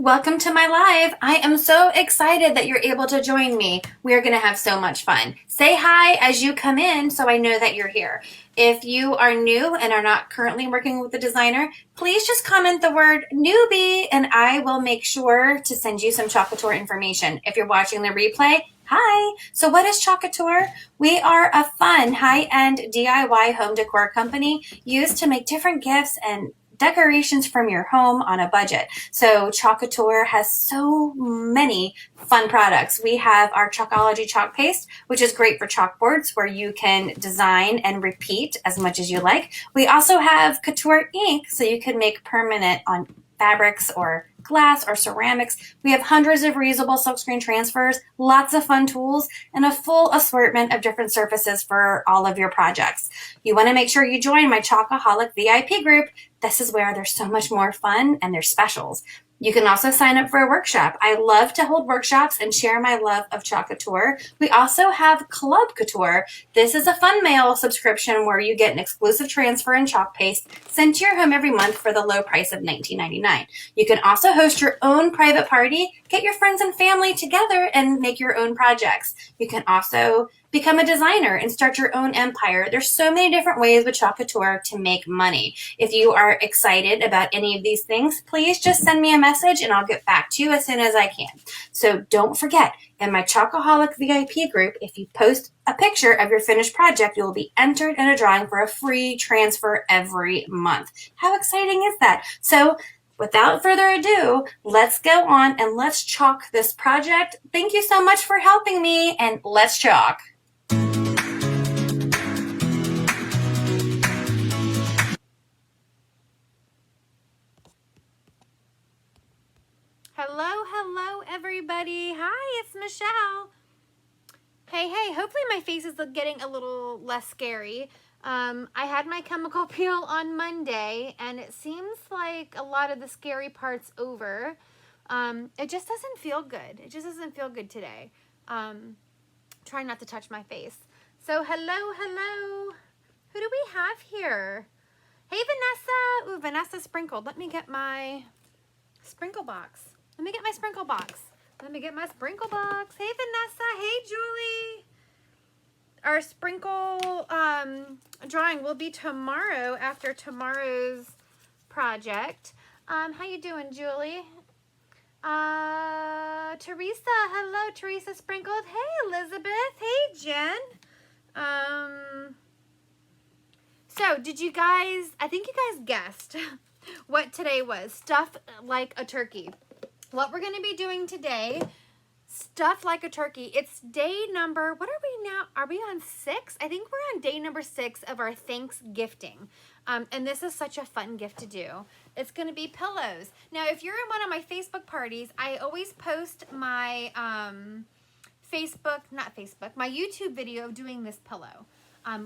Welcome to my live. I am so excited that you're able to join me. We are going to have so much fun. Say hi as you come in so I know that you're here. If you are new and are not currently working with the designer, please just comment the word newbie and I will make sure to send you some Chalk Couture information. If you're watching the replay, hi. So what is Chalk Couture? We are a fun high-end DIY home decor company used to make different gifts and decorations from your home on a budget. So Chalk Couture has so many fun products. We have our Chalkology chalk paste, which is great for chalkboards where you can design and repeat as much as you like. We also have Couture Ink, so you can make permanent on fabrics or glass or ceramics. We have hundreds of reusable silkscreen transfers, lots of fun tools, and a full assortment of different surfaces for all of your projects. You want to make sure you join my Chalkaholic VIP group. This is where there's so much more fun and there's specials. You can also sign up for a workshop. I love to hold workshops and share my love of Chalk Couture. We also have Club Couture. This is a fun mail subscription where you get an exclusive transfer and chalk paste sent to your home every month for the low price of $19.99. You can also host your own private party, get your friends and family together and make your own projects. You can also become a designer and start your own empire. There's so many different ways with Chalk Couture to make money. If you are excited about any of these things, please just send me a message and I'll get back to you as soon as I can. So don't forget, in my Chalkaholic VIP group, if you post a picture of your finished project, you will be entered in a drawing for a free transfer every month. How exciting is that? So without further ado, let's go on and let's chalk this project. Thank you so much for helping me, and let's chalk. Hello, everybody. Hi, it's Michelle. Hey, hopefully my face is getting a little less scary. I had my chemical peel on Monday, and it seems like a lot of the scary part's over. It just doesn't feel good. It just doesn't feel good today. Trying not to touch my face. So, hello. Who do we have here? Hey, Vanessa. Ooh, Vanessa sprinkled. Let me get my sprinkle box. Let me get my sprinkle box. Hey, Vanessa. Hey, Julie. Our sprinkle drawing will be tomorrow after tomorrow's project. How you doing, Julie? Teresa. Hello, Teresa sprinkled. Hey, Elizabeth. Hey, Jen. So did you guys, I think you guys guessed what today was. Stuff like a turkey. What we're going to be doing today, stuff like a turkey. It's day number, what are we now? Are we on 6? I think we're on day number 6 of our thanks gifting. And this is such a fun gift to do. It's going to be pillows. Now, if you're in one of my Facebook parties, I always post my my YouTube video of doing this pillow.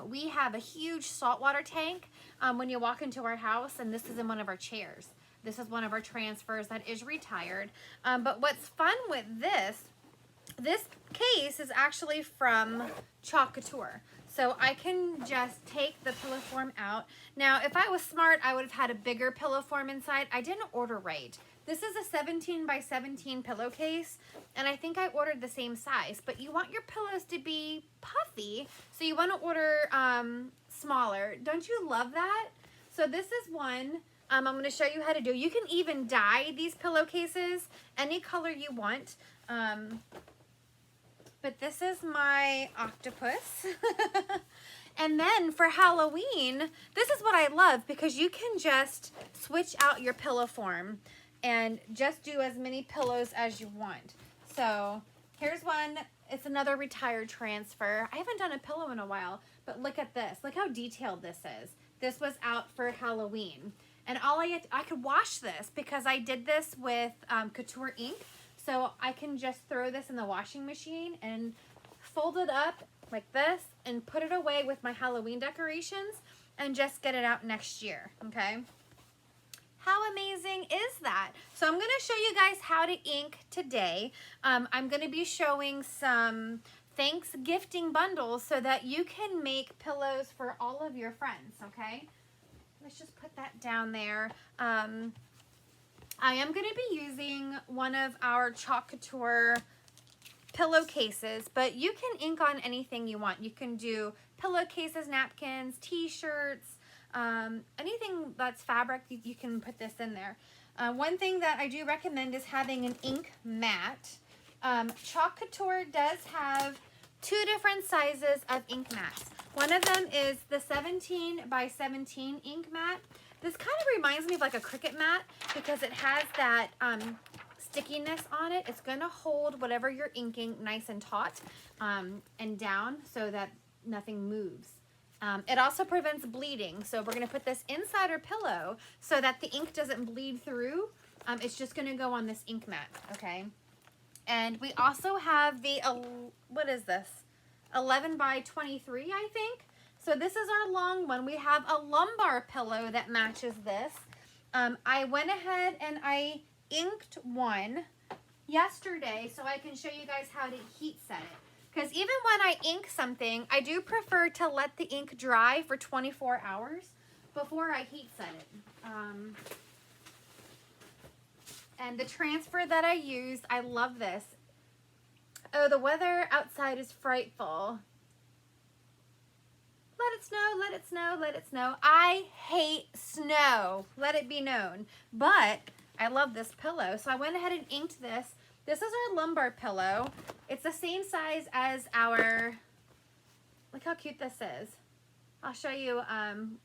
We have a huge saltwater tank when you walk into our house, and this is in one of our chairs. This is one of our transfers that is retired. But what's fun with this case is actually from Chalk Couture. So I can just take the pillow form out. Now, if I was smart, I would have had a bigger pillow form inside. I didn't order right. This is a 17 by 17 pillowcase, and I think I ordered the same size, but you want your pillows to be puffy, so you want to order smaller. Don't you love that? So this is one I'm going to show you how to do. You can even dye these pillowcases any color you want. But this is my octopus. And then for Halloween, this is what I love because you can just switch out your pillow form and just do as many pillows as you want. So here's one. It's another retired transfer. I haven't done a pillow in a while, but look at this. Look how detailed this is. This was out for Halloween. And I could wash this because I did this with Couture Ink. So I can just throw this in the washing machine and fold it up like this and put it away with my Halloween decorations and just get it out next year, okay? How amazing is that? So I'm going to show you guys how to ink today. I'm going to be showing some thanks gifting bundles so that you can make pillows for all of your friends, okay? Let's just put that down there. I am going to be using one of our Chalk Couture pillowcases, but you can ink on anything you want. You can do pillowcases, napkins, t-shirts, anything that's fabric, you can put this in there. One thing that I do recommend is having an ink mat. Chalk Couture does have 2 different sizes of ink mats. One of them is the 17 by 17 ink mat. This kind of reminds me of like a Cricut mat because it has that stickiness on it. It's going to hold whatever you're inking nice and taut and down so that nothing moves. It also prevents bleeding. So we're going to put this inside our pillow so that the ink doesn't bleed through. It's just going to go on this ink mat, okay? And we also have the, what is this? 11 by 23, I think. So this is our long one. We have a lumbar pillow that matches this. I went ahead and I inked one yesterday so I can show you guys how to heat set it. Because even when I ink something, I do prefer to let the ink dry for 24 hours before I heat set it. And the transfer that I used, I love this. Oh, the weather outside is frightful. Let it snow, let it snow, let it snow. I hate snow, let it be known. But I love this pillow. So I went ahead and inked this. This is our lumbar pillow. It's the same size as our, look how cute this is. I'll show you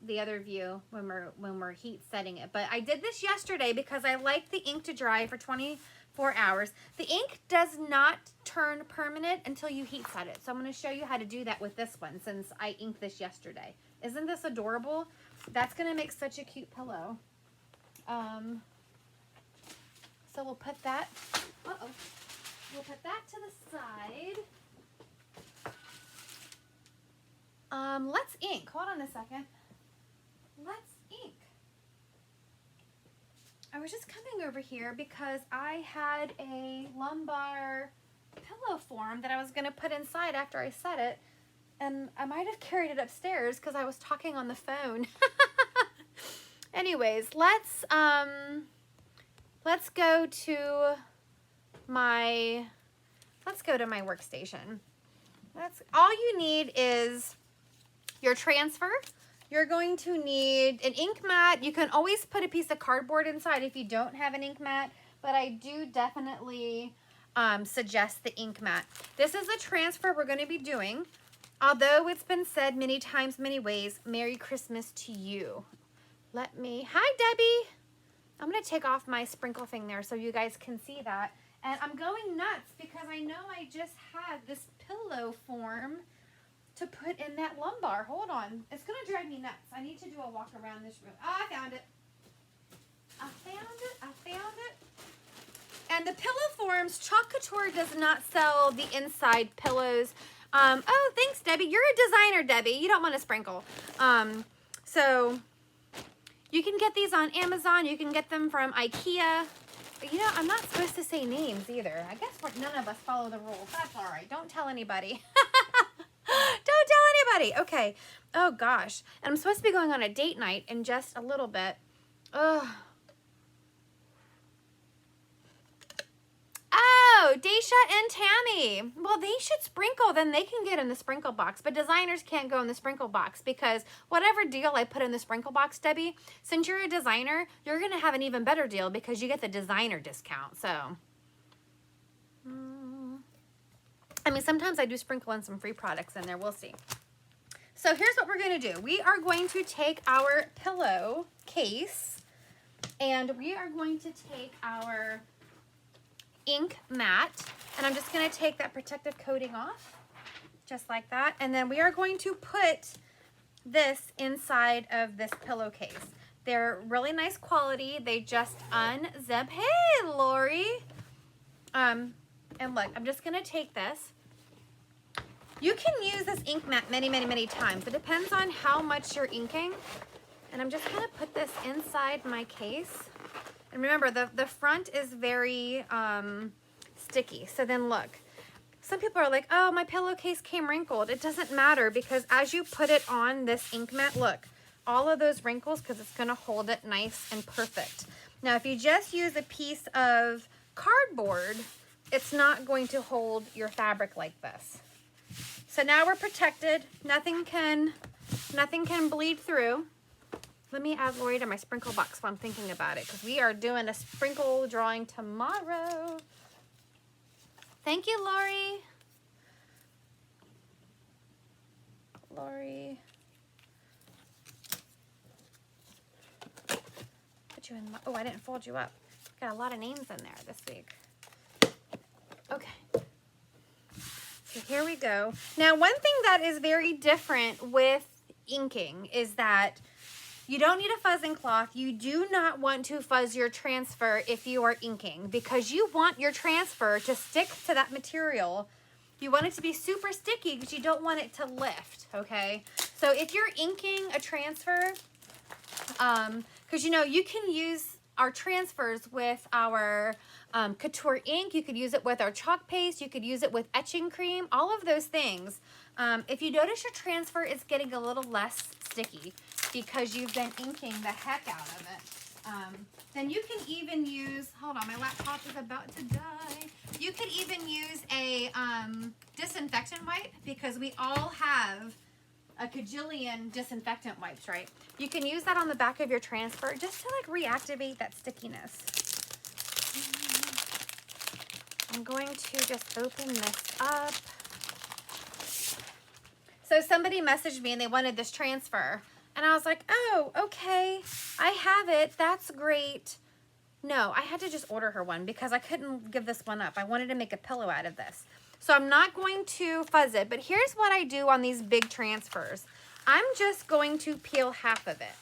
the other view when we're heat setting it. But I did this yesterday because I like the ink to dry for 24 hours. The ink does not turn permanent until you heat set it. So I'm going to show you how to do that with this one since I inked this yesterday. Isn't this adorable? That's going to make such a cute pillow. So we'll put that, we'll put that to the side. Let's ink. Hold on a second. Let's ink. I was just coming over here because I had a lumbar pillow form that I was going to put inside after I set it. And I might have carried it upstairs because I was talking on the phone. Anyways, let's go to my workstation. That's all you need is your transfer. You're going to need an ink mat. You can always put a piece of cardboard inside if you don't have an ink mat, but I do definitely suggest the ink mat. This is the transfer we're going to be doing. Although it's been said many times, many ways, Merry Christmas to you. Hi Debbie. I'm going to take off my sprinkle thing there so you guys can see that. And I'm going nuts because I know I just had this pillow form to put in that lumbar. Hold on. It's going to drive me nuts. I need to do a walk around this room. Oh, I found it. I found it. And the pillow forms, Chalk Couture does not sell the inside pillows. Oh, thanks, Debbie. You're a designer, Debbie. You don't want to sprinkle. So you can get these on Amazon. You can get them from IKEA. You know, I'm not supposed to say names either. I guess none of us follow the rules. That's all right. Don't tell anybody. Don't tell anybody. Okay. Oh, gosh. And I'm supposed to be going on a date night in just a little bit. Ugh. Oh, Daisha and Tammy. Well, they should sprinkle. Then they can get in the sprinkle box. But designers can't go in the sprinkle box because whatever deal I put in the sprinkle box, Debbie, since you're a designer, you're going to have an even better deal because you get the designer discount. So, I mean, sometimes I do sprinkle in some free products in there. We'll see. So here's what we're going to do. We are going to take our pillow case and we are going to take our ink mat, and I'm just going to take that protective coating off just like that, and then we are going to put this inside of this pillowcase. They're really nice quality. They just unzip. Hey, Lori. And look, I'm just going to take this. You can use this ink mat many, many, many times. It depends on how much you're inking, and I'm just going to put this inside my case. And remember, the front is very sticky. So then look, some people are like, oh, my pillowcase came wrinkled. It doesn't matter because as you put it on this ink mat, look, all of those wrinkles, because it's going to hold it nice and perfect. Now, if you just use a piece of cardboard, it's not going to hold your fabric like this. So now we're protected. Nothing can bleed through. Let me add Lori to my sprinkle box while I'm thinking about it, because we are doing a sprinkle drawing tomorrow. Thank you, Lori. Lori. Put you in my, oh, I didn't fold you up. Got a lot of names in there this week. Okay. So here we go. Now, one thing that is very different with inking is that you don't need a fuzzing cloth. You do not want to fuzz your transfer if you are inking, because you want your transfer to stick to that material. You want it to be super sticky because you don't want it to lift, okay? So if you're inking a transfer, because you know, you can use our transfers with our Couture ink. You could use it with our chalk paste. You could use it with etching cream, all of those things. If you notice your transfer is getting a little less sticky because you've been inking the heck out of it, then you can even use, hold on, my laptop is about to die. You could even use a disinfectant wipe, because we all have a cajillion disinfectant wipes, right? You can use that on the back of your transfer just to like reactivate that stickiness. I'm going to just open this up. So somebody messaged me and they wanted this transfer. And I was like, oh, okay, I have it. That's great. No, I had to just order her one because I couldn't give this one up. I wanted to make a pillow out of this. So I'm not going to fuzz it, but here's what I do on these big transfers. I'm just going to peel half of it.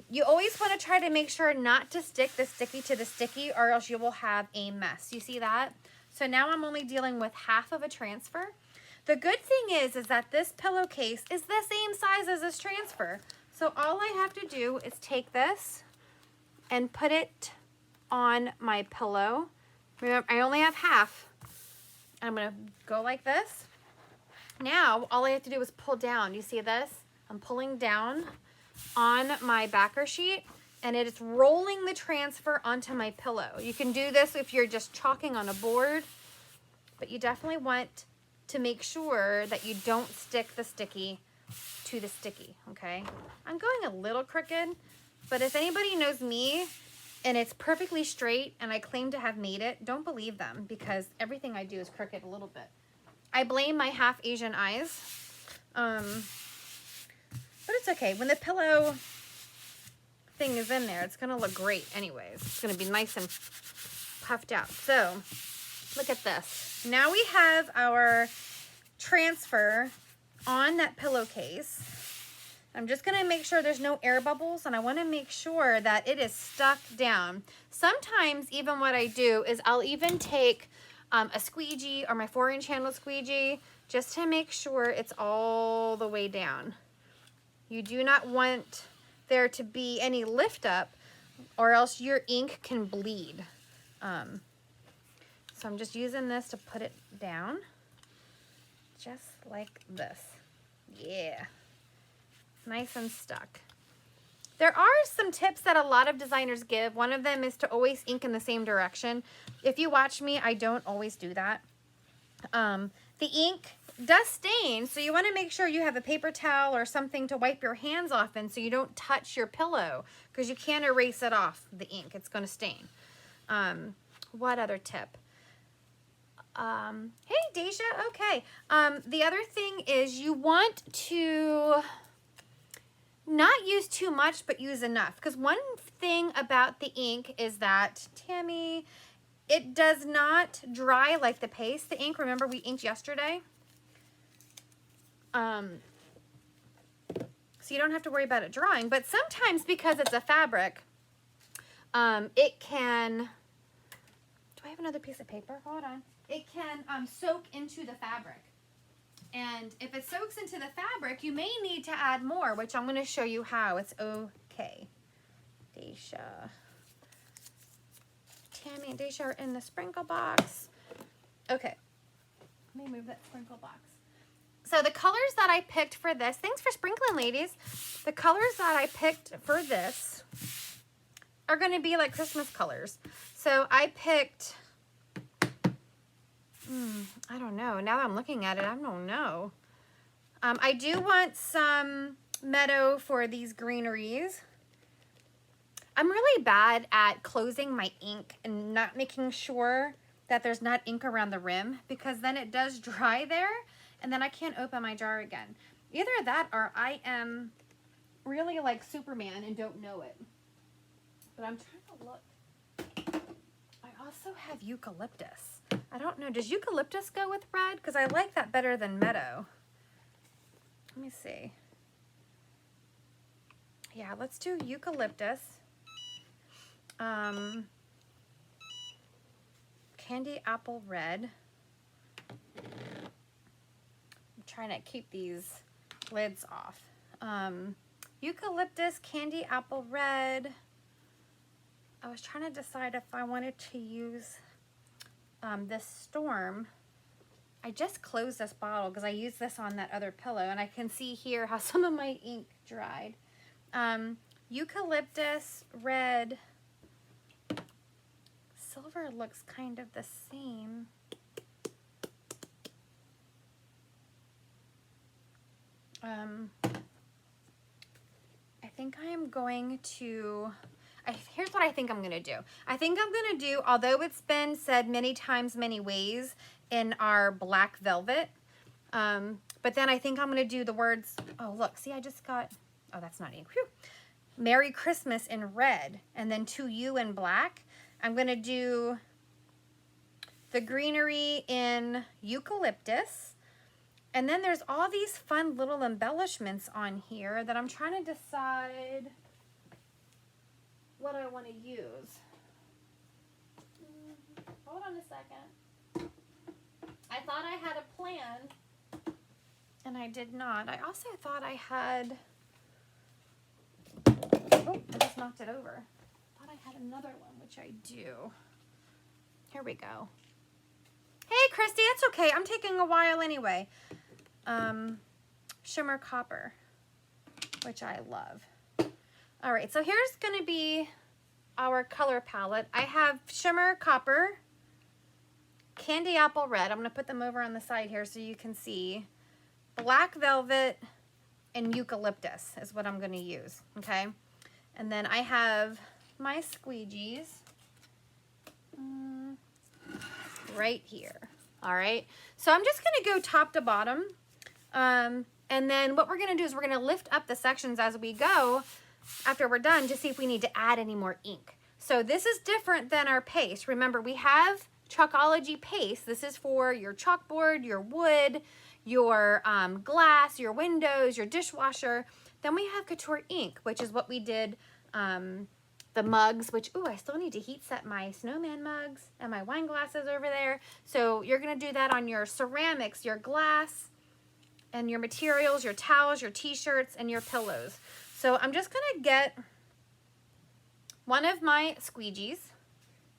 You always want to try to make sure not to stick the sticky to the sticky, or else you will have a mess. You see that? So now I'm only dealing with half of a transfer. The good thing is that this pillowcase is the same size as this transfer. So all I have to do is take this and put it on my pillow. Remember, I only have half. I'm going to go like this. Now, all I have to do is pull down. You see this? I'm pulling down on my backer sheet, and it is rolling the transfer onto my pillow. You can do this if you're just chalking on a board, but you definitely want to make sure that you don't stick the sticky to the sticky, okay? I'm going a little crooked, but if anybody knows me and it's perfectly straight and I claim to have made it, don't believe them, because everything I do is crooked a little bit. I blame my half Asian eyes, but it's okay. When the pillow thing is in there, it's gonna look great anyways. It's gonna be nice and puffed out. So look at this. Now we have our transfer on that pillowcase. I'm just gonna make sure there's no air bubbles, and I wanna make sure that it is stuck down. Sometimes even what I do is I'll even take a squeegee or my 4-inch handle squeegee just to make sure it's all the way down. You do not want there to be any lift up, or else your ink can bleed. So I'm just using this to put it down, just like this. Yeah, nice and stuck. There are some tips that a lot of designers give. One of them is to always ink in the same direction. If you watch me, I don't always do that. The ink does stain, so you want to make sure you have a paper towel or something to wipe your hands off in so you don't touch your pillow, because you can't erase it off, the ink. It's going to stain. What other tip? Hey, Deja. Okay. The other thing is you want to not use too much, but use enough. Because one thing about the ink is that, Tammy, it does not dry like the paste. The ink, remember we inked yesterday? So you don't have to worry about it drying. But sometimes, because it's a fabric, it can... Do I have another piece of paper? Hold on. It can soak into the fabric. And if it soaks into the fabric, you may need to add more, which I'm going to show you how. It's okay. Daisha. Tammy and Daisha are in the sprinkle box. Okay. Let me move that sprinkle box. So the colors that I picked for this, thanks for sprinkling, ladies. The colors that I picked for this are going to be like Christmas colors. So I picked, I don't know. Now that I'm looking at it, I don't know. I do want some meadow for these greeneries. I'm really bad at closing my ink and not making sure that there's not ink around the rim, because then it does dry there and then I can't open my jar again. Either that or I am really like Superman and don't know it. But I'm trying to look. I also have eucalyptus. I don't know. Does eucalyptus go with red? Because I like that better than meadow. Let me see. Yeah, let's do eucalyptus. Candy apple red. I'm trying to keep these lids off. Eucalyptus, candy apple red. I was trying to decide if I wanted to use this Storm. I just closed this bottle because I used this on that other pillow, and I can see here how some of my ink dried. Eucalyptus, red. Silver looks kind of the same. I think I am going to, here's what I think I'm going to do. I think I'm going to do, although it's been said many times, many ways in our black velvet, but then I think I'm going to do the words, oh look, see I just got, oh that's not ink, whew. Merry Christmas in red, and then To You in black. I'm going to do the greenery in eucalyptus. And then there's all these fun little embellishments on here that I'm trying to decide what I want to use. Hold on a second. I thought I had a plan, and I did not. I also thought I had, oh, I just knocked it over. I thought I had another one, which I do. Here we go. Hey, Christy, it's okay. I'm taking a while anyway. Shimmer Copper, which I love. All right, so here's going to be our color palette. I have Shimmer Copper, Candy Apple Red. I'm going to put them over on the side here so you can see. Black Velvet and Eucalyptus is what I'm going to use, okay? And then I have my squeegees right here. All right, so I'm just going to go top to bottom. And then what we're going to do is we're going to lift up the sections as we go after we're done to see if we need to add any more ink. So this is different than our paste. Remember, we have Chalkology paste. This is for your chalkboard, your wood, your glass, your windows, your dishwasher. Then we have Couture Ink, which is what we did, the mugs, which, ooh, I still need to heat set my snowman mugs and my wine glasses over there. So you're going to do that on your ceramics, your glass, and your materials, your towels, your t-shirts, and your pillows. So I'm just going to get one of my squeegees,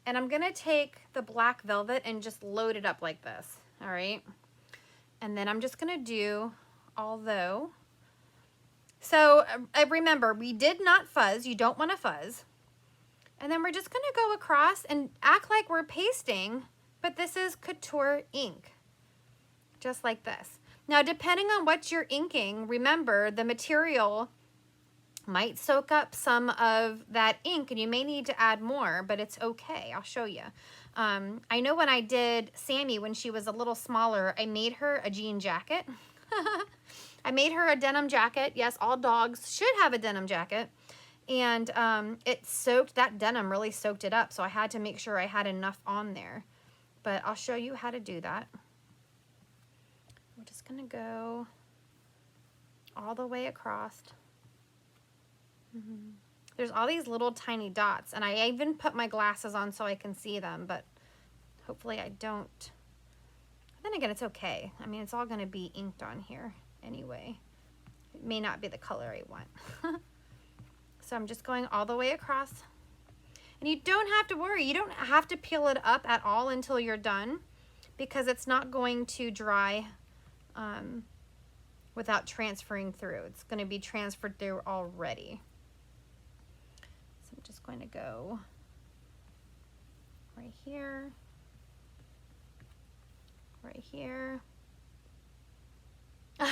and I'm going to take the black velvet and just load it up like this, all right? And then I'm just going to do, although, so remember, we did not fuzz. You don't want to fuzz. And then we're just going to go across and act like we're pasting, but this is Couture Ink, just like this. Now, depending on what you're inking, remember the material might soak up some of that ink and you may need to add more, but it's okay. I'll show you. I know when I did Sammy when she was a little smaller, I made her a jean jacket. I made her a denim jacket. Yes, all dogs should have a denim jacket. And it soaked, that denim really soaked it up, so I had to make sure I had enough on there. But I'll show you how to do that. We're just going to go all the way across. There's all these little tiny dots, and I even put my glasses on so I can see them, but hopefully I don't. Then again, it's okay. I mean, it's all going to be inked on here anyway. It may not be the color I want. So I'm just going all the way across. And you don't have to worry. You don't have to peel it up at all until you're done, because it's not going to dry without transferring through. It's going to be transferred through already. So I'm just going to go right here, right here.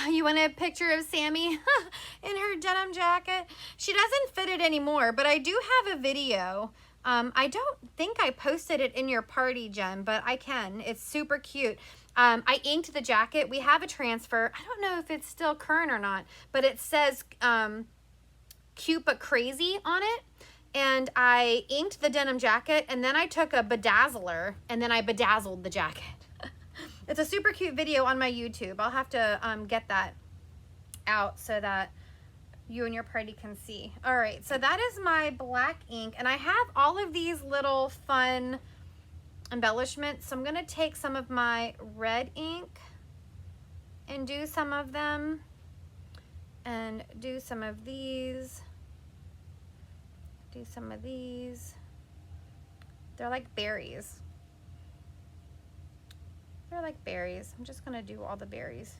You want a picture of Sammy in her denim jacket? She doesn't fit it anymore, but I do have a video. I don't think I posted it in your party, Jen, but I can. It's super cute. I inked the jacket. We have a transfer. I don't know if it's still current or not, but it says cute but crazy on it. And I inked the denim jacket, and then I took a bedazzler and then I bedazzled the jacket. It's a super cute video on my YouTube. I'll have to get that out so that you and your party can see. All right, so that is my black ink, and I have all of these little fun embellishments. So I'm gonna take some of my red ink and do some of them, and do some of these, do some of these. They're like berries. They're like berries. I'm just gonna do all the berries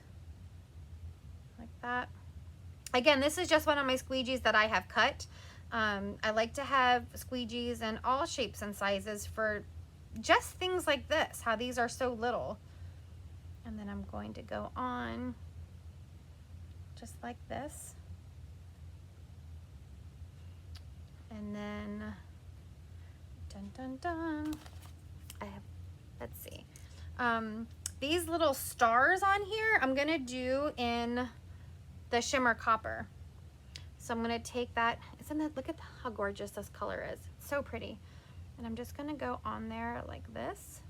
like that. Again, this is just one of my squeegees that I have cut. I like to have squeegees in all shapes and sizes for just things like this, how these are so little. And then I'm going to go on just like this. And then, dun dun dun, I have, let's see. These little stars on here, I'm gonna do in the shimmer copper. So I'm gonna take that, isn't that, look at how gorgeous this color is. It's so pretty. And I'm just gonna go on there like this.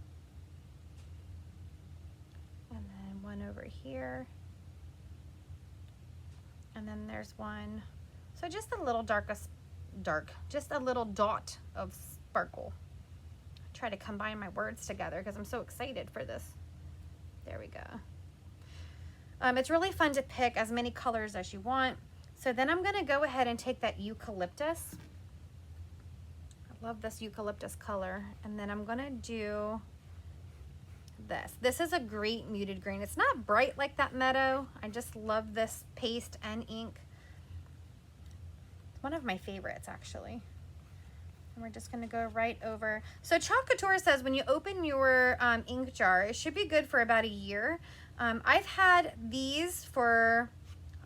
And then one over here. And then there's one, so just a little just a little dot of sparkle. Try to combine my words together because I'm so excited for this. There we go. It's really fun to pick as many colors as you want. So then I'm gonna go ahead and take that eucalyptus. I love this eucalyptus color. And then I'm gonna do this. This is a great muted green. It's not bright like that meadow. I just love this paste and ink. It's one of my favorites actually. And we're just gonna go right over. So Chalk Couture says when you open your ink jar, it should be good for about a year. I've had these for,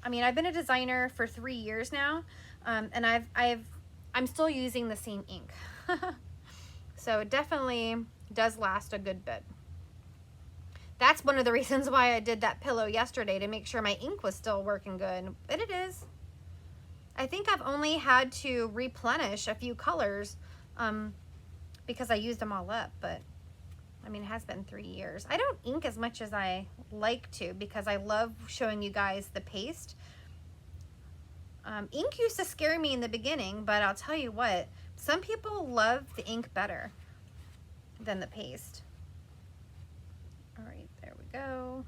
I mean, I've been a designer for 3 years now, and I'm still using the same ink. So it definitely does last a good bit. That's one of the reasons why I did that pillow yesterday, to make sure my ink was still working good, but it is. I think I've only had to replenish a few colors because I used them all up, but I mean, it has been 3 years. I don't ink as much as I like to because I love showing you guys the paste. Ink used to scare me in the beginning, but I'll tell you what, some people love the ink better than the paste. All right, there we go.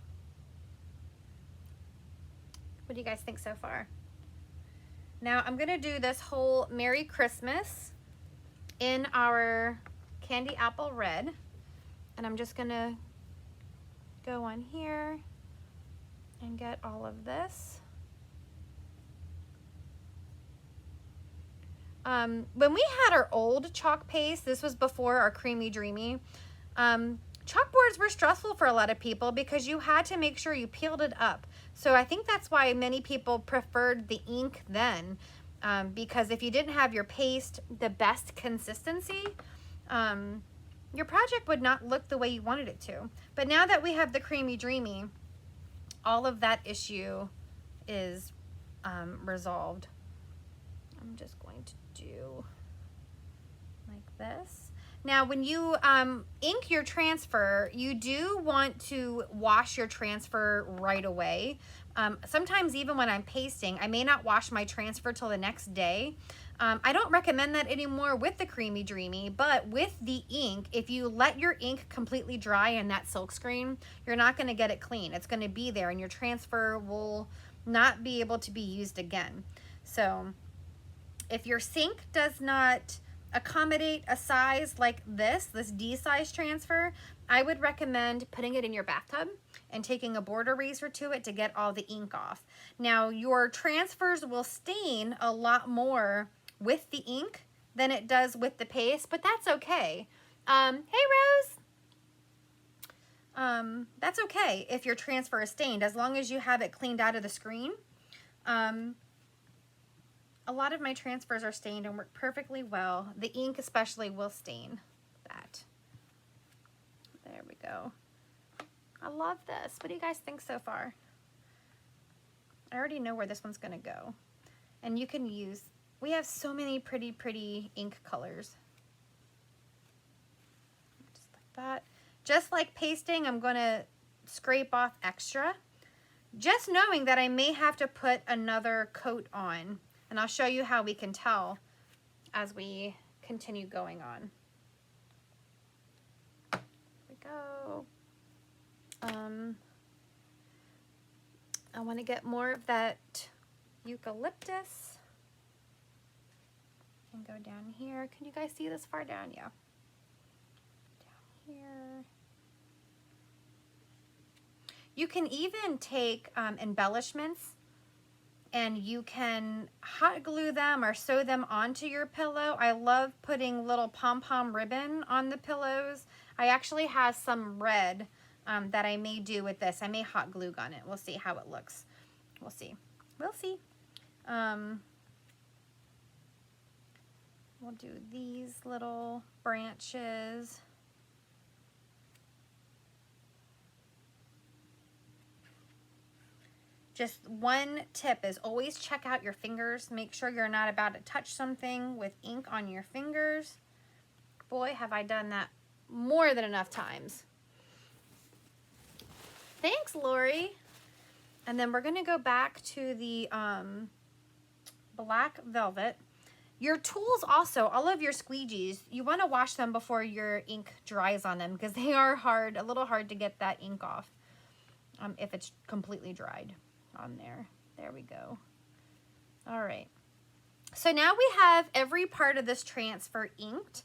What do you guys think so far? Now I'm gonna do this whole Merry Christmas in our Candy Apple Red. And I'm just gonna go on here and get all of this. When we had our old chalk paste, this was before our Creamy Dreamy, chalkboards were stressful for a lot of people because you had to make sure you peeled it up. So I think that's why many people preferred the ink then, because if you didn't have your paste the best consistency, your project would not look the way you wanted it to. But now that we have the Creamy Dreamy, all of that issue is resolved. I'm just going to do like this. Now, when you ink your transfer, you do want to wash your transfer right away. Sometimes even when I'm pasting, I may not wash my transfer till the next day. I don't recommend that anymore with the Creamy Dreamy, but with the ink, if you let your ink completely dry in that silk screen, you're not gonna get it clean. It's gonna be there and your transfer will not be able to be used again. So if your sink does not accommodate a size like this D size transfer, I would recommend putting it in your bathtub and taking a board eraser to it to get all the ink off. Now your transfers will stain a lot more with the ink than it does with the paste, but that's okay. Hey Rose. That's okay if your transfer is stained, as long as you have it cleaned out of the screen. A lot of my transfers are stained and work perfectly well. The ink especially will stain that. There we go. I love this. What do you guys think so far? I already know where this one's gonna go. And you can use, we have so many pretty ink colors. Just like that. Just like pasting, I'm gonna scrape off extra. Just knowing that I may have to put another coat on. And I'll show you how we can tell as we continue going on. There we go. I want to get more of that eucalyptus and go down here. Can you guys see this far down? Yeah. Down here. You can even take embellishments and you can hot glue them or sew them onto your pillow. I love putting little pom-pom ribbon on the pillows. I actually have some red that I may do with this. I may hot glue gun it. We'll see how it looks. We'll see. We'll see. We'll do these little branches. Just one tip is always check out your fingers. Make sure you're not about to touch something with ink on your fingers. Boy, have I done that more than enough times. Thanks, Lori. And then we're going to go back to the black velvet. Your tools also, all of your squeegees, you want to wash them before your ink dries on them because they are hard, a little hard to get that ink off if it's completely dried on there. There we go. All right. So now we have every part of this transfer inked,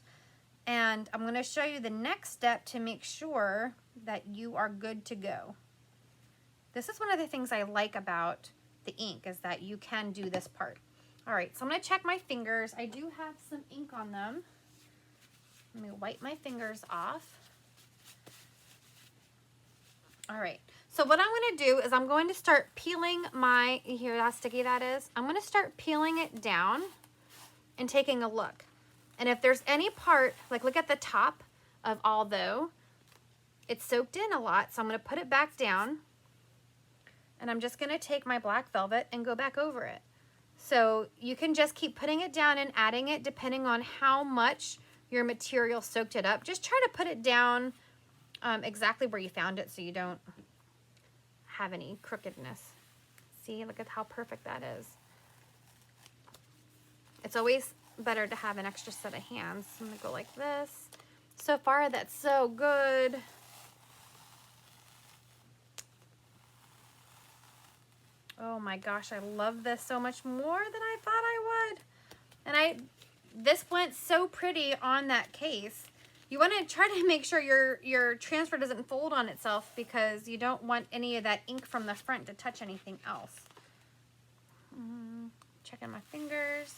and I'm going to show you the next step to make sure that you are good to go. This is one of the things I like about the ink is that you can do this part. All right, so I'm going to check my fingers. I do have some ink on them. Let me wipe my fingers off. All right, so what I'm going to do is I'm going to start peeling my, you hear how sticky that is? I'm going to start peeling it down and taking a look. And if there's any part, like look at the top of although, it's soaked in a lot, so I'm going to put it back down. And I'm just going to take my black velvet and go back over it. So you can just keep putting it down and adding it depending on how much your material soaked it up. Just try to put it down exactly where you found it so you don't have any crookedness. See, look at how perfect that is. It's always better to have an extra set of hands. I'm going to go like this. So far, that's so good. Oh my gosh, I love this so much more than I thought I would. And this went so pretty on that case. You want to try to make sure your transfer doesn't fold on itself because you don't want any of that ink from the front to touch anything else. Checking my fingers.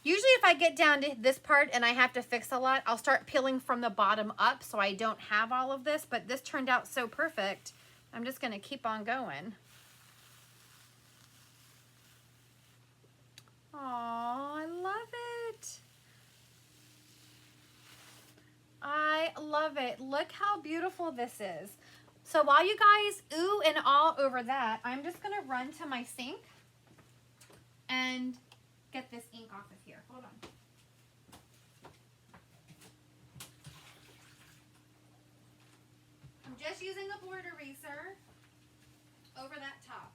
Usually if I get down to this part and I have to fix a lot, I'll start peeling from the bottom up so I don't have all of this, but this turned out so perfect. I'm just going to keep on going. Aw, I love it. I love it. Look how beautiful this is. So while you guys ooh and all over that, I'm just going to run to my sink and get this ink off of here. Hold on. I'm just using a board eraser over that top.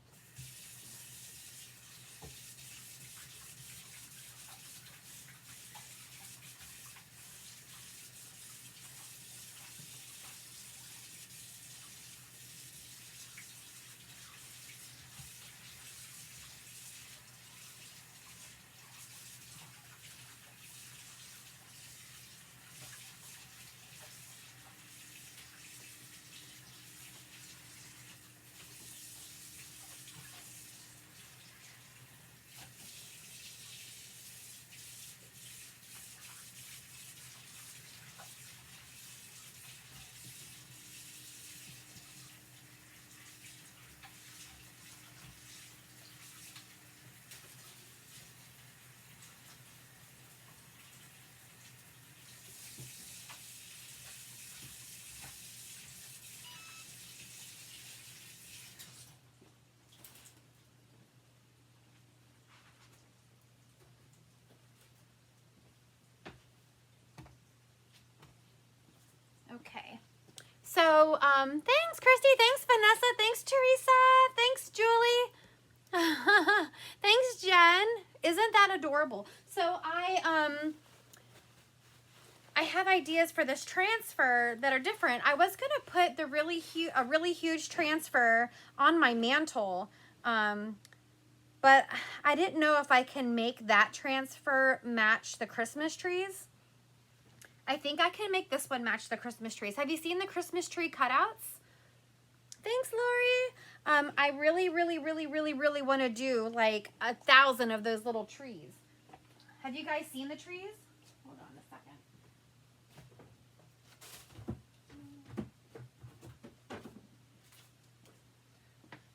Okay. So, thanks, Christy. Thanks, Vanessa. Thanks, Teresa. Thanks, Julie. Thanks, Jen. Isn't that adorable? So I have ideas for this transfer that are different. I was gonna put the really huge transfer on my mantle, but I didn't know if I can make that transfer match the Christmas trees. I think I can make this one match the Christmas trees. Have you seen the Christmas tree cutouts? Thanks, Lori. I really want to do like 1,000 of those little trees. Have you guys seen the trees? Hold on a second.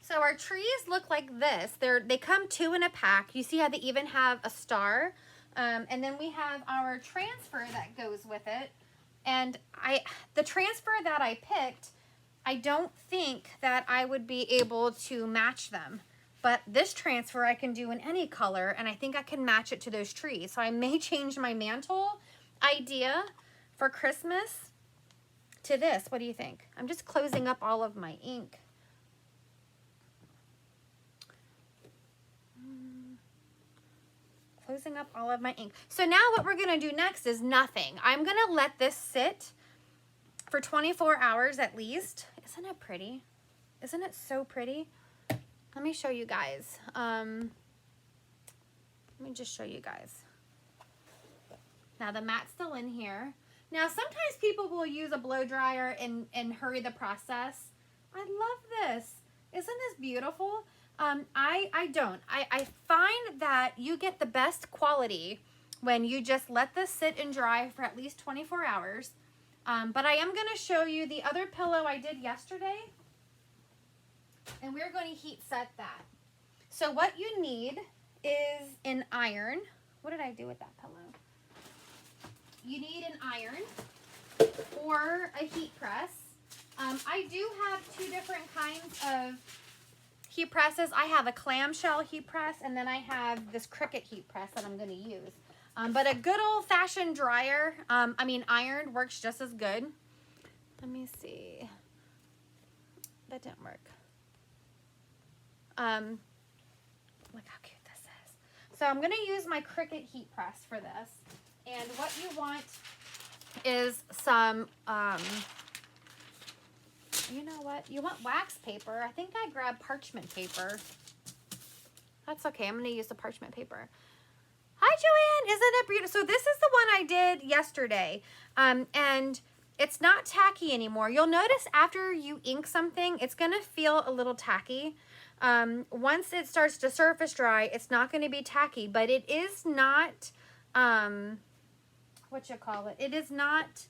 So our trees look like this. They come 2 in a pack. You see how they even have a star? And then we have our transfer that goes with it. And the transfer that I picked, I don't think that I would be able to match them. But this transfer I can do in any color, and I think I can match it to those trees. So I may change my mantle idea for Christmas to this. What do you think? I'm just closing up all of my ink. Closing up all of my ink. So now what we're going to do next is nothing. I'm going to let this sit for 24 hours at least. Isn't it pretty? Isn't it so pretty? Let me show you guys. Let me just show you guys. Now the mat's still in here. Now sometimes people will use a blow dryer and hurry the process. I love this. Isn't this beautiful? I don't. I find that you get the best quality when you just let this sit and dry for at least 24 hours. But I am going to show you the other pillow I did yesterday. And we're going to heat set that. So what you need is an iron. What did I do with that pillow? You need an iron or a heat press. I do have 2 different kinds of heat presses. I have a clamshell heat press, and then I have this Cricut heat press that I'm going to use. But a good old-fashioned dryer, iron, works just as good. Let me see. That didn't work. Look how cute this is. So I'm going to use my Cricut heat press for this. And what you want is some, you know what? You want wax paper. I think I grabbed parchment paper. That's okay. I'm going to use the parchment paper. Hi, Joanne. Isn't it beautiful? So this is the one I did yesterday. And it's not tacky anymore. You'll notice after you ink something, it's going to feel a little tacky. Once it starts to surface dry, it's not going to be tacky, but it is not, it is not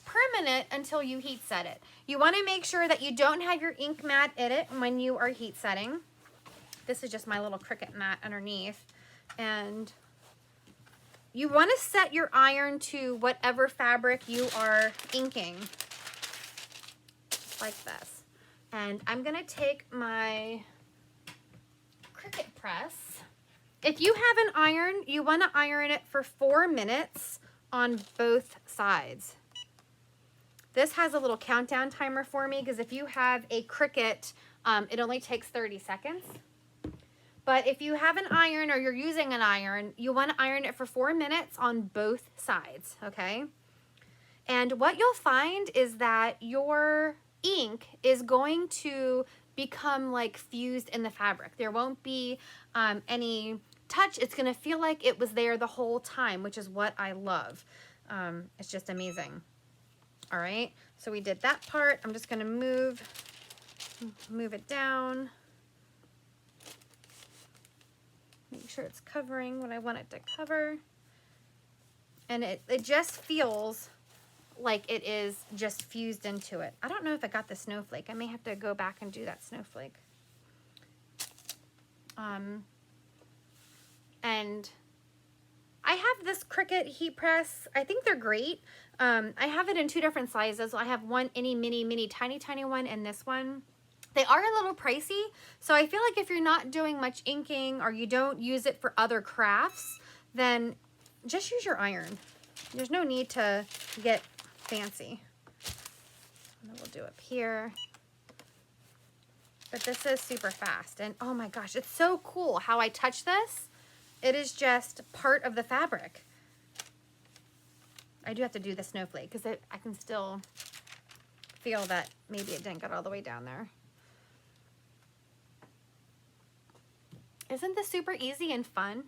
permanent until you heat set it. You want to make sure that you don't have your ink mat in it when you are heat setting. This is just my little Cricut mat underneath. And you want to set your iron to whatever fabric you are inking. Just like this. And I'm going to take my Cricut press. If you have an iron, you want to iron it for 4 minutes on both sides. This has a little countdown timer for me because if you have a Cricut, it only takes 30 seconds. But if you have an iron or you're using an iron, you want to iron it for 4 minutes on both sides, okay? And what you'll find is that your ink is going to become like fused in the fabric. There won't be any touch. It's going to feel like it was there the whole time, which is what I love. It's just amazing. All right, so we did that part. I'm just going to move it down. Make sure it's covering what I want it to cover. And it just feels like it is just fused into it. I don't know if I got the snowflake. I may have to go back and do that snowflake. And I have this Cricut heat press. I think they're great. I have it in 2 different sizes. I have one mini, tiny one, and this one. They are a little pricey, so I feel like if you're not doing much inking or you don't use it for other crafts, then just use your iron. There's no need to get fancy. And then we'll do up here. But this is super fast. And oh my gosh, it's so cool how I touch this. It is just part of the fabric. I do have to do the snowflake because I can still feel that maybe it didn't get all the way down there. Isn't this super easy and fun?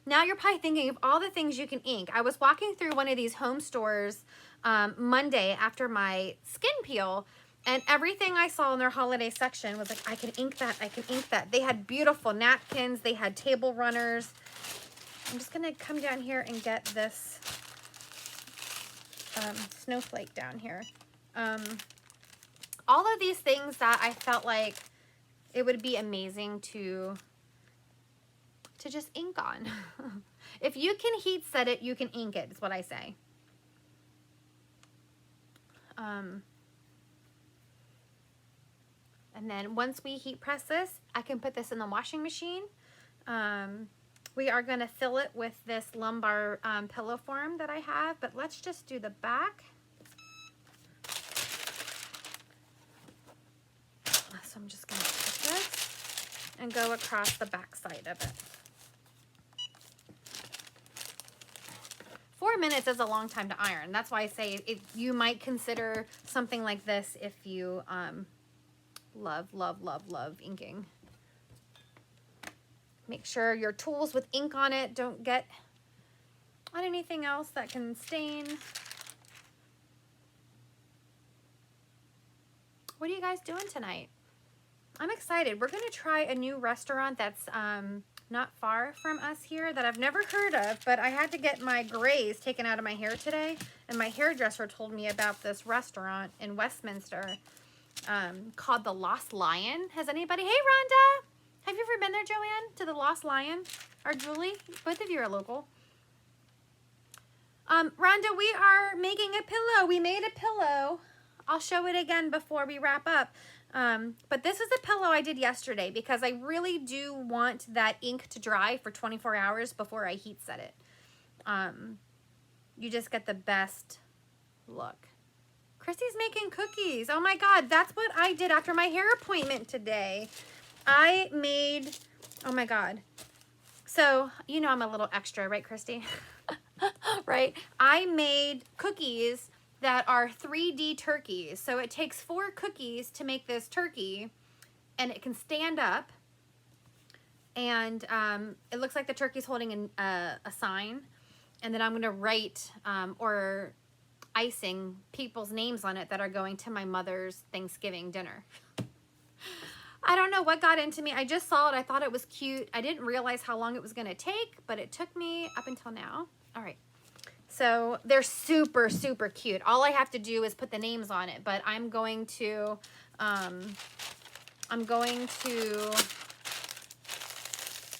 Now you're probably thinking of all the things you can ink. I was walking through one of these home stores Monday after my skin peel, and everything I saw in their holiday section was like, I can ink that, I can ink that. They had beautiful napkins, they had table runners. I'm just gonna come down here and get this snowflake down here. All of these things that I felt like it would be amazing to just ink on. If you can heat set it, you can ink it, is what I say. And then once we heat press this, I can put this in the washing machine. We are going to fill it with this lumbar pillow form that I have, but let's just do the back. So I'm just going to take this and go across the back side of it. 4 minutes is a long time to iron. That's why I say you might consider something like this if you love, love, love, love inking. Make sure your tools with ink on it don't get on anything else that can stain. What are you guys doing tonight? I'm excited. We're going to try a new restaurant that's not far from us here that I've never heard of, but I had to get my grays taken out of my hair today, and my hairdresser told me about this restaurant in Westminster called the Lost Lion. Has anybody? Hey, Rhonda! Have you ever been there, Joanne, to the Lost Lion? Or Julie? Both of you are local. Rhonda, we are making a pillow. We made a pillow. I'll show it again before we wrap up. But this is a pillow I did yesterday because I really do want that ink to dry for 24 hours before I heat set it. You just get the best look. Christy's making cookies. Oh my God, that's what I did after my hair appointment today. I made, oh my God. So, you know I'm a little extra, right, Christy? Right? I made cookies that are 3D turkeys. So it takes 4 cookies to make this turkey, and it can stand up, and it looks like the turkey's holding a sign, and then I'm gonna write or icing people's names on it that are going to my mother's Thanksgiving dinner. I don't know what got into me. I just saw it. I thought it was cute. I didn't realize how long it was gonna take, but it took me up until now. All right. So they're super, super cute. All I have to do is put the names on it, but I'm going to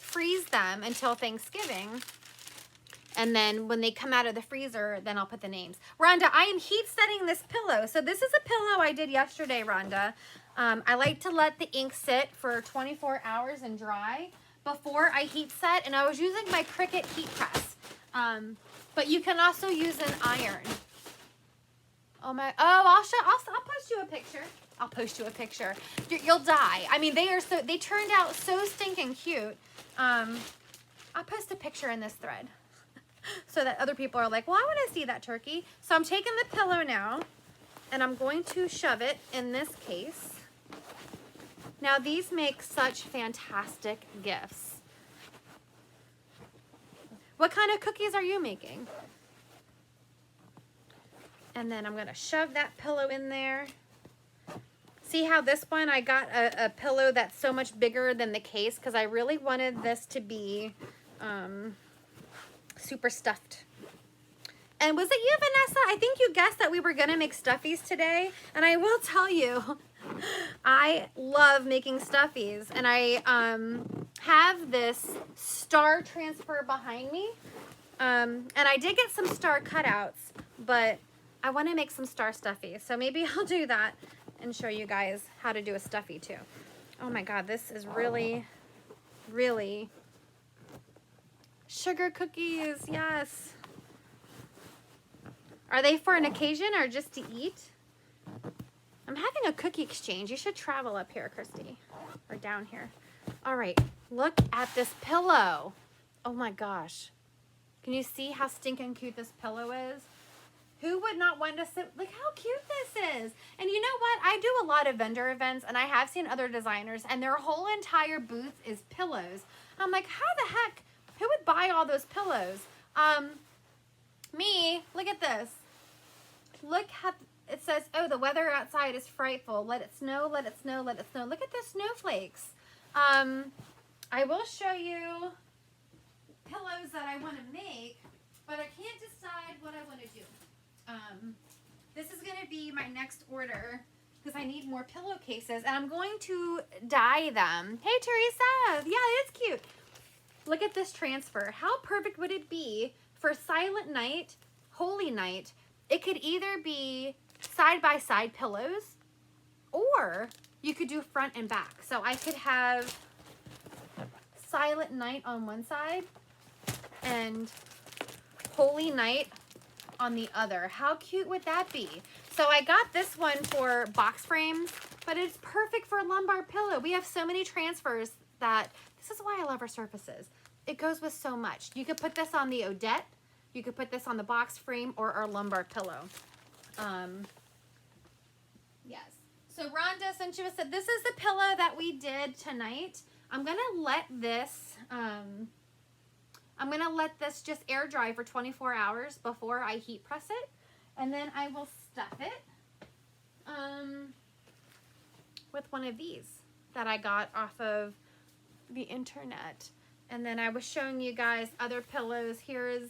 freeze them until Thanksgiving. And then when they come out of the freezer, then I'll put the names. Rhonda, I am heat setting this pillow. So this is a pillow I did yesterday, Rhonda. I like to let the ink sit for 24 hours and dry before I heat set. And I was using my Cricut heat press. But you can also use an iron. Oh my, I'll post you a picture. I'll post you a picture. You'll die. I mean, they turned out so stinking cute. I'll post a picture in this thread so that other people are like, well, I want to see that turkey. So I'm taking the pillow now and I'm going to shove it in this case. Now these make such fantastic gifts. What kind of cookies are you making? And then I'm gonna shove that pillow in there. See how this one, I got a pillow that's so much bigger than the case because I really wanted this to be super stuffed. And was it you, Vanessa? I think you guessed that we were gonna make stuffies today. And I will tell you, I love making stuffies. And I have this star transfer behind me. And I did get some star cutouts, but I want to make some star stuffies. So maybe I'll do that and show you guys how to do a stuffy too. Oh my God, this is really, really sugar cookies. Yes. Are they for an occasion or just to eat? I'm having a cookie exchange. You should travel up here, Christy, or down here. All right, look at this pillow. Oh my gosh. Can you see how stinking cute this pillow is? Who would not want to sit? Look how cute this is. And you know what? I do a lot of vendor events, and I have seen other designers, and their whole entire booth is pillows. I'm like, how the heck? Who would buy all those pillows? Me, look at this. Look how it says, oh, the weather outside is frightful. Let it snow, let it snow, let it snow. Look at the snowflakes. I will show you pillows that I want to make, but I can't decide what I want to do. This is going to be my next order because I need more pillowcases, and I'm going to dye them. Hey, Teresa. Yeah, it's cute. Look at this transfer. How perfect would it be for Silent Night, Holy Night? It could either be side-by-side pillows, or you could do front and back. So I could have Silent Night on one side and Holy Night on the other. How cute would that be? So I got this one for box frames, but it's perfect for a lumbar pillow. We have so many transfers that this is why I love our surfaces. It goes with so much. You could put this on the Odette, you could put this on the box frame or our lumbar pillow. Yes. So Rhonda, since you said this is the pillow that we did tonight, I'm gonna let this just air dry for 24 hours before I heat press it, and then I will stuff it with one of these that I got off of the internet. And then I was showing you guys other pillows. Here's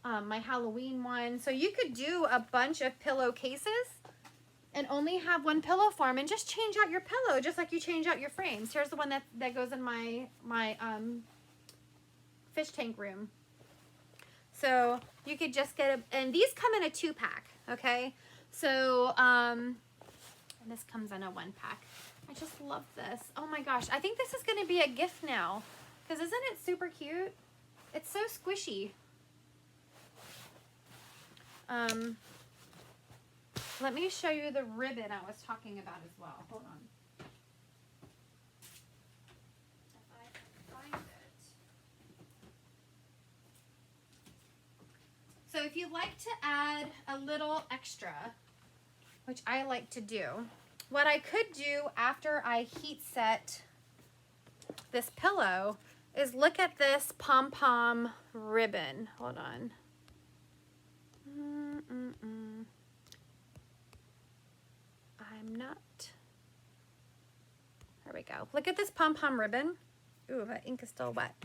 my Halloween one. So you could do a bunch of pillowcases and only have one pillow form and just change out your pillow just like you change out your frames. Here's the one that goes in my fish tank room. So you could just get and these come in a 2-pack, okay? So, and this comes in a 1-pack. I just love this. Oh my gosh, I think this is gonna be a gift now, because isn't it super cute? It's so squishy. Let me show you the ribbon I was talking about as well. Hold on. If I can find it. So if you'd like to add a little extra, which I like to do, what I could do after I heat set this pillow is look at this pom-pom ribbon. Hold on. I'm not. There we go. Look at this pom-pom ribbon. Ooh, that ink is still wet.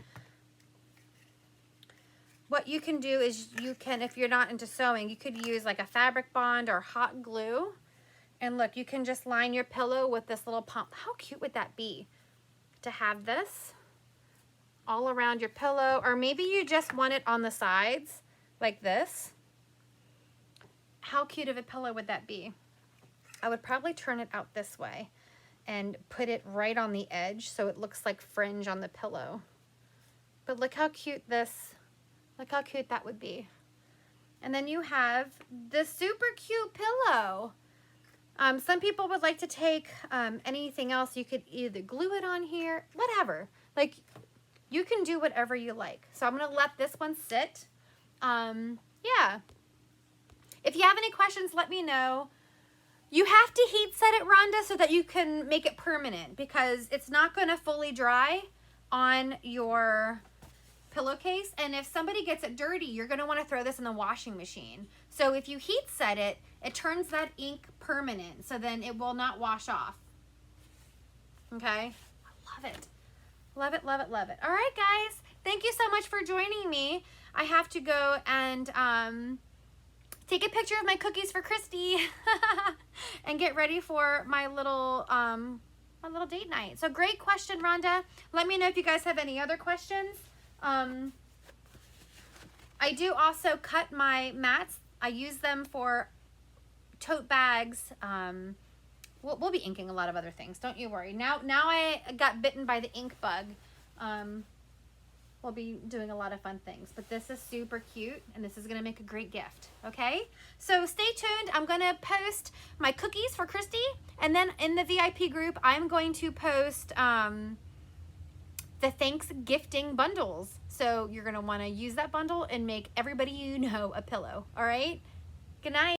What you can do is you can, if you're not into sewing, you could use like a fabric bond or hot glue. And look, you can just line your pillow with this little pom. How cute would that be to have this all around your pillow? Or maybe you just want it on the sides like this. How cute of a pillow would that be? I would probably turn it out this way and put it right on the edge so it looks like fringe on the pillow. But look how cute look how cute that would be. And then you have the super cute pillow. Some people would like to take anything else. You could either glue it on here, whatever. Like, you can do whatever you like. So I'm gonna let this one sit. Yeah. If you have any questions, let me know. You have to heat set it, Rhonda, so that you can make it permanent, because it's not going to fully dry on your pillowcase. And if somebody gets it dirty, you're going to want to throw this in the washing machine. So if you heat set it, it turns that ink permanent, so then it will not wash off. Okay? I love it. Love it, love it, love it. All right, guys. Thank you so much for joining me. I have to go and take a picture of my cookies for Christy and get ready for my little date night. So great question, Rhonda. Let me know if you guys have any other questions. I do also cut my mats. I use them for tote bags. We'll be inking a lot of other things. Don't you worry. Now I got bitten by the ink bug. we'll be doing a lot of fun things. But this is super cute, and this is gonna make a great gift, okay? So stay tuned. I'm gonna post my cookies for Christy, and then in the VIP group, I'm going to post the thanks gifting bundles. So you're gonna wanna use that bundle and make everybody you know a pillow, all right? Good night.